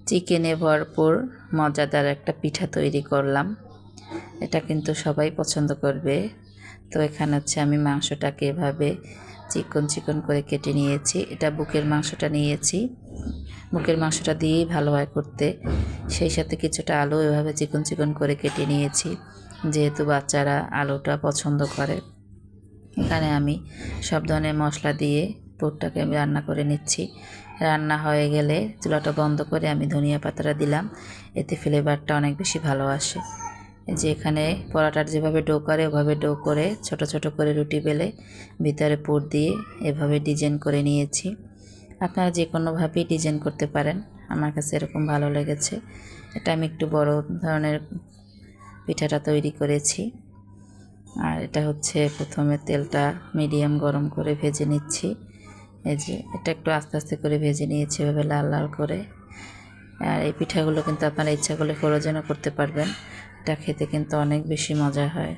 চিকেনে ভরপুর মজাদার একটা পিঠা তৈরি করলাম। এটা কিন্তু সবাই পছন্দ করবে। তো এখানে হচ্ছে আমি মাংসটাকে এভাবে চিকন চিকন করে কেটে নিয়েছি। এটা বুকের মাংসটা নিয়েছি। বুকের মাংসটা দিয়েই ভালো হয় করতে। সেই সাথে কিছুটা আলু এভাবে চিকন চিকন করে কেটে নিয়েছি, যেহেতু বাচ্চারা আলুটা পছন্দ করে। এখানে আমি সব ধরনের মশলা দিয়ে পুরটাকে আমি রান্না করে নিচ্ছি। রান্না হয়ে গেলে চুলাটা বন্ধ করে আমি ধনিয়া পাতাটা দিলাম, এতে ফ্লেভারটা অনেক বেশি ভালো আসে। যে এখানে পরোটার যেভাবে ডো করে ওভাবে ডো করে ছোট ছোট করে রুটি বেলে ভিতরে পুর দিয়ে এভাবে ডিজাইন করে নিয়েছি। আপনারা যে কোনোভাবেই ডিজাইন করতে পারেন, আমার কাছে এরকম ভালো লেগেছে। এটা আমি একটু বড় ধরনের পিঠাটা তৈরি করেছি। আর এটা হচ্ছে প্রথমে তেলটা মিডিয়াম গরম করে ভেজে নিচ্ছি। এই যে এটা একটু আস্তে আস্তে করে ভেজে নিয়েছি এভাবে লাল লাল করে। আর এই পিঠাগুলো কিন্তু আপনারা ইচ্ছা করলে ফ্রোজেনও করতে পারবেন। এটা খেতে কিন্তু অনেক বেশি মজা হয়।